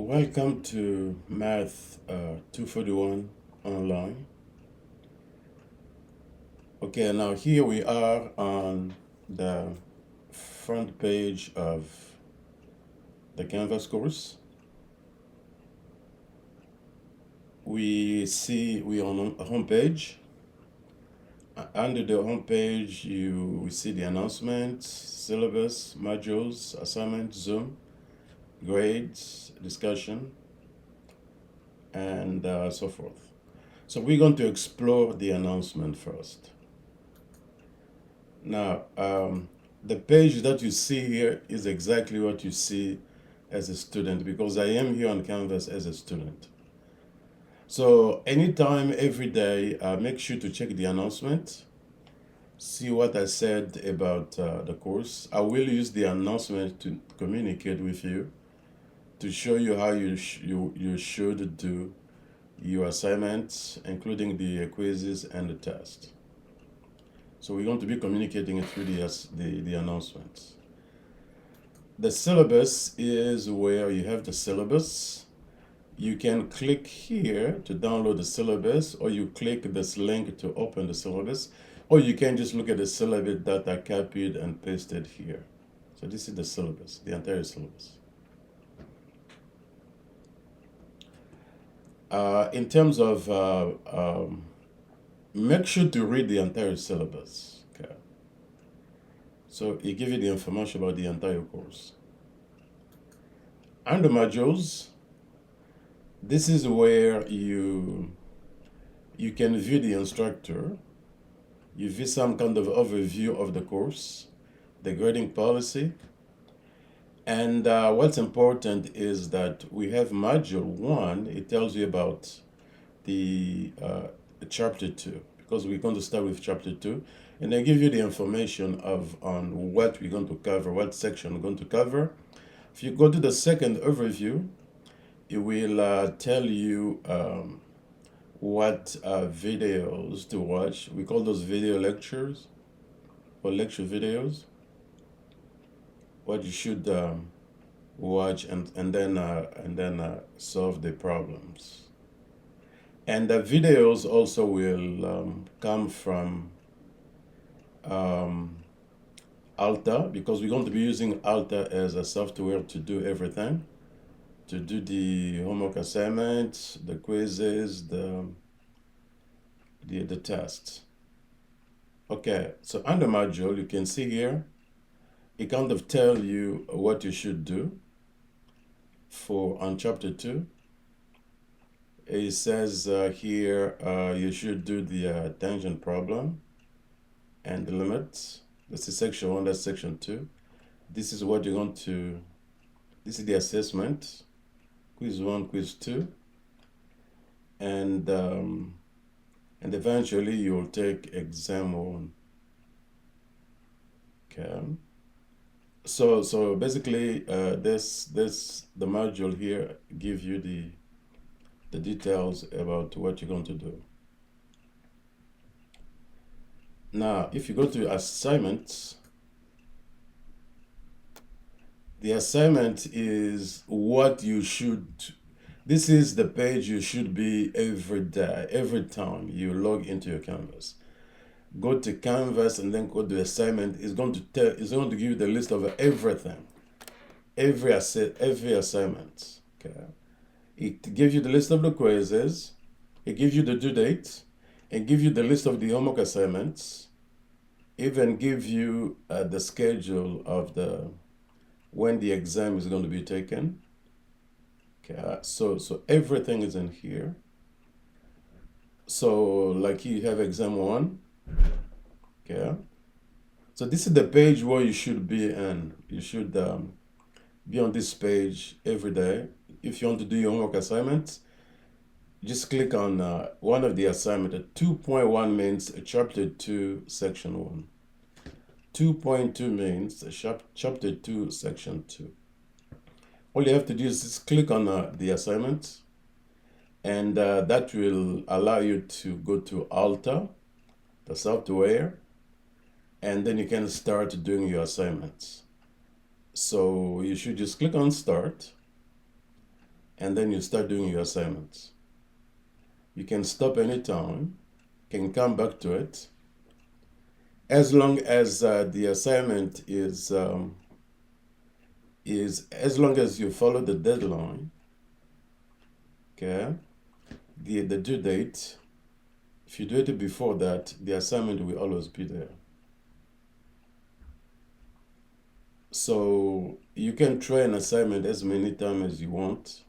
Welcome to Math 241 online. Okay, now here we are on the front page of the Canvas course. We are on a home page. Under the home page, we see the announcements, syllabus, modules, assignments, Zoom, grades, discussion, and so forth. So we're going to explore the announcement first. Now, the page that you see here is exactly what you see as a student because I am here on Canvas as a student. So anytime, every day, make sure to check the announcement, see what I said about the course. I will use the announcement to communicate with you, to show you how you should do your assignments, including the quizzes and the test. So we're going to be communicating it through the announcements. The syllabus is where you have the syllabus. You can click here to download the syllabus, or you click this link to open the syllabus, or you can just look at the syllabus that I copied and pasted here. So this is the syllabus, the entire syllabus. In terms of, make sure to read the entire syllabus. Okay. So it gives you the information about the entire course. Under modules, this is where you can view the instructor. You view some kind of overview of the course, the grading policy. And what's important is that we have module 1. It tells you about the chapter 2, because we're going to start with chapter 2. And they give you the information on what we're going to cover, what section we're going to cover. If you go to the second overview, it will tell you what videos to watch. We call those video lectures or lecture videos. What you should watch and then solve the problems. And the videos also will come from Alta, because we're going to be using Alta as a software to do everything, to do the homework assignments, the quizzes, the tests. Okay, so under module, you can see here, it kind of tell you what you should do on chapter 2. It says here you should do the tangent problem and the limits. This is section 1, that's section 2. This is what you're going to, this is the assessment, quiz 1, quiz 2. And eventually you'll take exam 1. Okay. So basically, the module here give you the details about what you're going to do. Now, if you go to assignments, the assignment is what you should. This is the page you should be every day, every time you log into your Canvas. Go to Canvas and then go to assignment. It's going to give you the list of everything, every assignment. Okay. It gives you the list of the quizzes. It gives you the due date. It gives you the list of the homework assignments. Even give you the schedule of when the exam is going to be taken. Okay. So everything is in here. So like you have exam 1. Okay. So this is the page where you should be in. You should be on this page every day. If you want to do your homework assignments, just click on one of the assignments. 2.1 means chapter 2, section 1. 2.2 means chapter 2, section 2. All you have to do is just click on the assignment, and that will allow you to go to Alta, the software, and then you can start doing your assignments. So you should just click on start. and then you start doing your assignments. You can stop anytime, can come back to it, as long as the assignment is as long as you follow the deadline, okay, the due date. If you do it before that, the assignment will always be there. So you can try an assignment as many times as you want,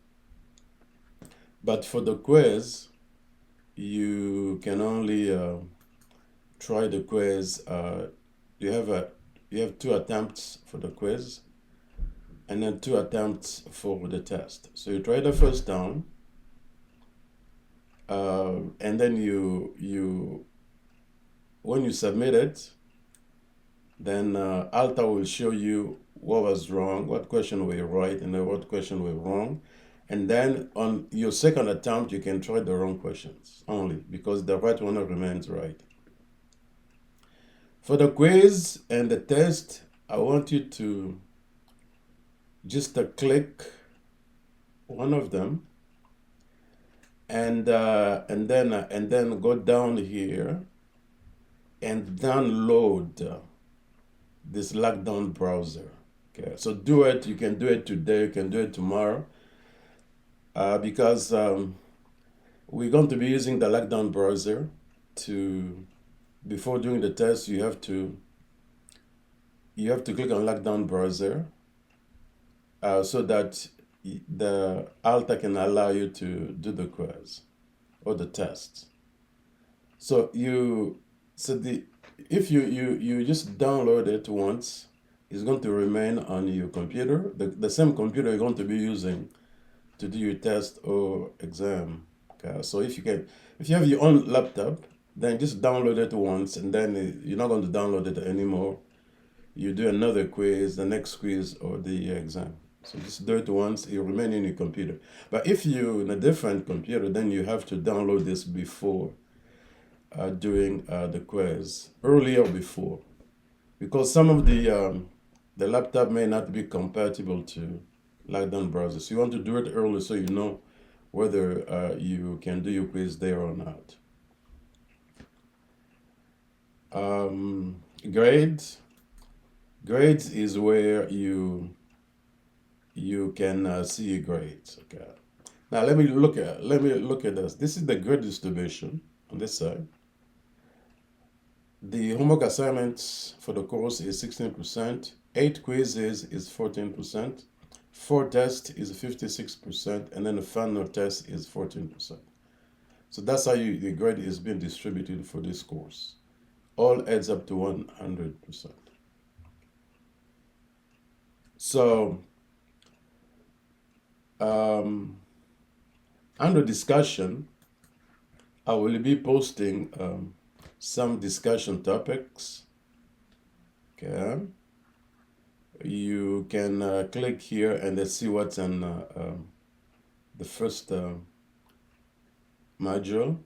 but for the quiz, you can only try the quiz. You have a you have 2 attempts for the quiz, and then 2 attempts for the test. So you try the first time, and then you when you submit it, then Alta will show you what was wrong, what question were right, and then what question were wrong. And then on your second attempt, you can try the wrong questions only, because the right one remains right. For the quiz and the test, I want you to just click one of them, and then go down here and download this lockdown browser. Okay, so do it. You can do it today. You can do it tomorrow, because we're going to be using the lockdown browser to. Before doing the test, you have to click on lockdown browser, so that the Alta can allow you to do the quiz or the test. So if you just download it once, it's going to remain on your computer, the same computer you're going to be using to do your test or exam. Okay, so if you have your own laptop, then just download it once, and then you're not going to download it anymore. You do another quiz, the next quiz, or the exam. So just do it once, it will remain in your computer. But if you're in a different computer, then you have to download this before doing the quiz, earlier before, because some of the laptop may not be compatible to lockdown browser. So you want to do it early so you know whether you can do your quiz there or not. Grades. Grades is where you can see your grades. Okay. Now let me look at this. This is the grade distribution on this side. The homework assignments for the course is 16%. 8 quizzes is 14%. 4 tests is 56%, and then the final test is 14%. So that's how the grade is being distributed for this course. All adds up to 100%. So under discussion, I will be posting some discussion topics. Okay. You can click here and let's see what's in the first module.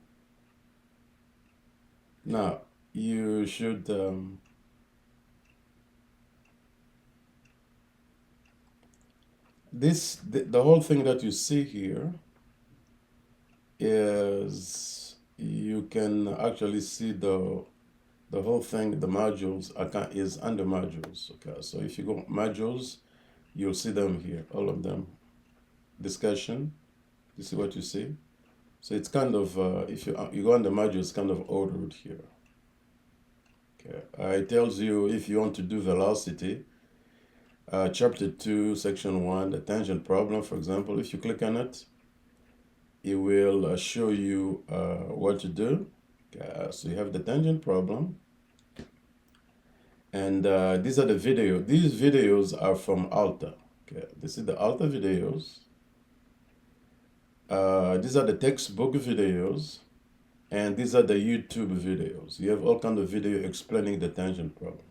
Now, you should the whole thing that you see here is you can actually see the whole thing. The modules is under modules. Okay, so if you go modules, you'll see them here, all of them. Discussion, you see what you see. So it's kind of if you go under modules, it's kind of ordered here. Okay, it tells you if you want to do velocity. Chapter 2, Section 1, the tangent problem, for example, if you click on it, it will show you what to do. So you have the tangent problem. And these are the videos. These videos are from Alta. Okay, this is the Alta videos. These are the textbook videos. And these are the YouTube videos. You have all kinds of video explaining the tangent problem.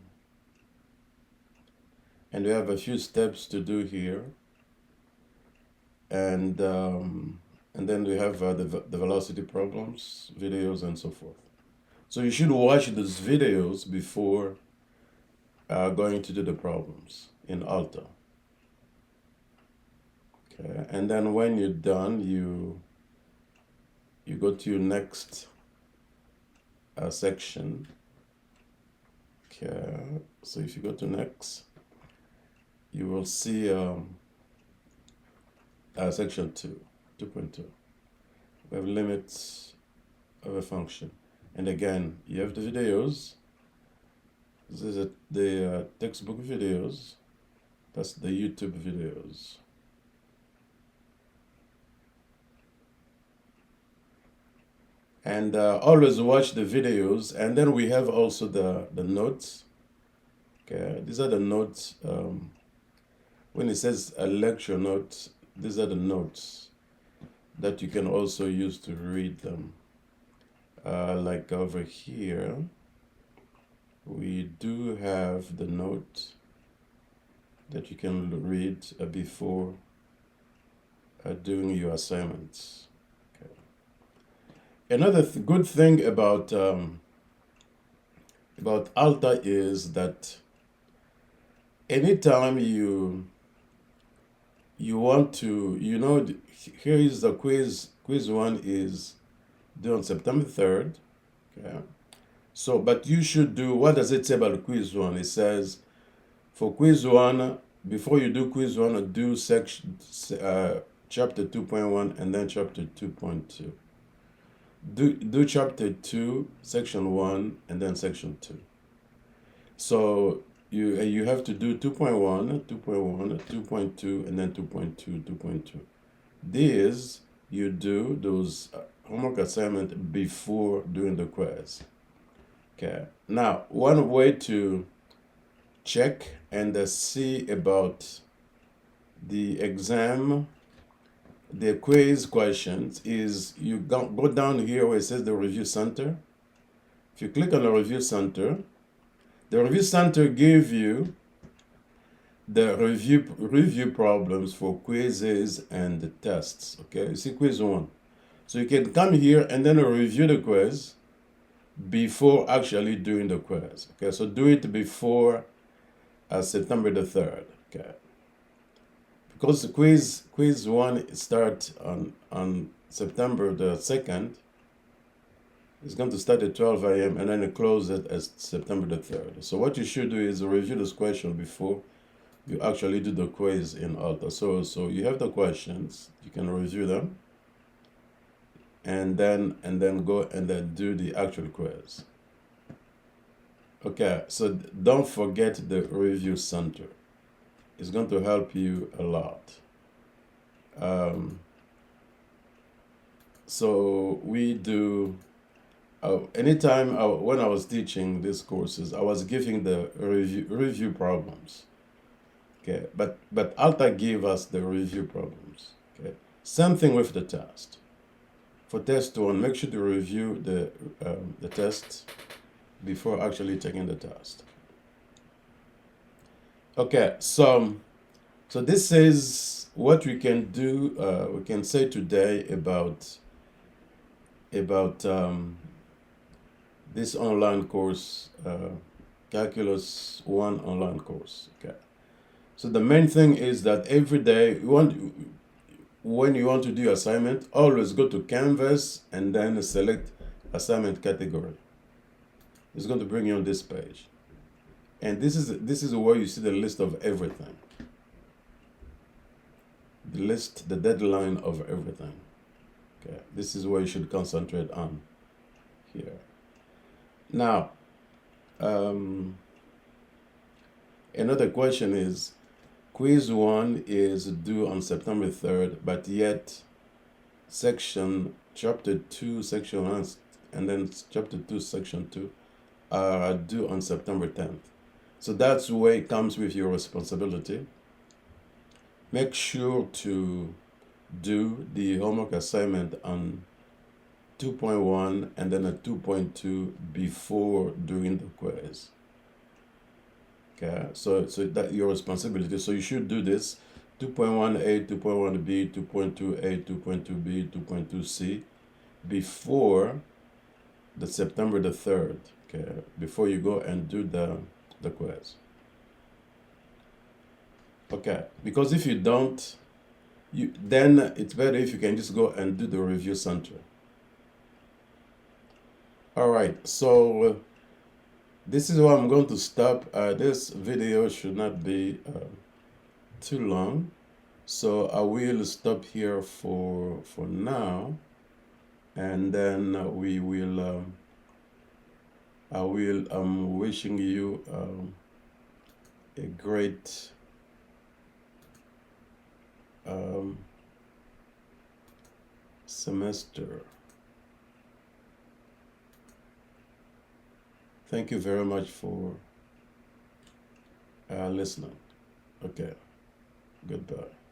And we have a few steps to do here. And then we have the velocity problems, videos, and so forth. So you should watch those videos before going to do the problems in Alta. Okay, and then when you're done, you go to your next section. Okay, so if you go to next, you will see section 2, 2.2. We have limits of a function. And again, you have the videos. This is the textbook videos. That's the YouTube videos. And always watch the videos. And then we have also the notes. Okay, these are the notes. When it says a lecture note, these are the notes that you can also use to read them. Like over here, we do have the note that you can read before doing your assignments. Okay. Another good thing about Alta is that anytime you want to, here is the quiz. Quiz 1 is due on September 3rd. Okay. So, but you should do, what does it say about quiz 1? It says, for quiz 1, before you do quiz 1, do chapter 2.1 and then chapter 2.2. Do chapter 2, section 1, and then section 2. So you have to do 2.1, 2.1, 2.2, and then 2.2, 2.2. These, you do those homework assignment before doing the quiz. Okay. Now, one way to check and see about the exam, the quiz questions, is you go down here where it says the review center. If you click on the review center gives you the review problems for quizzes and the tests. Okay, you see quiz 1. So you can come here and then review the quiz before actually doing the quiz. Okay, so do it before September the 3rd. Okay, because the quiz 1 starts on September the 2nd. It's going to start at 12 a.m. and then it closes at September the 3rd. So what you should do is review this question before you actually do the quiz in Alta. So you have the questions, you can review them, and then go and then do the actual quiz. Okay, so don't forget the review center. It's going to help you a lot. So we do, anytime when I was teaching these courses, I was giving the review problems. Okay, but Alta gave us the review problems. Okay, same thing with the test. For test 1, make sure to review the test before actually taking the test. Okay, so this is what we can do. We can say today about this online course, Calculus 1 online course. Okay. So the main thing is that every day when you want to do assignment, always go to Canvas and then select assignment category. It's going to bring you on this page. And this is where you see the list of everything. The deadline of everything. Okay, this is where you should concentrate on here. Now, another question is, quiz 1 is due on September 3rd, but yet chapter 2, section 1, and then chapter 2, section 2 are due on September 10th. So that's where it comes with your responsibility. Make sure to do the homework assignment on 2.1 and then a 2.2 before doing the quiz. Okay, so that's your responsibility. So you should do this 2.1a, 2.1b, 2.2a, 2.2b, 2.2c before the September the 3rd. Okay, before you go and do the quiz. Okay, because if you don't, then it's better if you can just go and do the review center. All right, so this is where I'm going to stop. This video should not be too long, so I will stop here for now, and then we will. I'm wishing you a great um, semester. Thank you very much for listening. Okay, goodbye.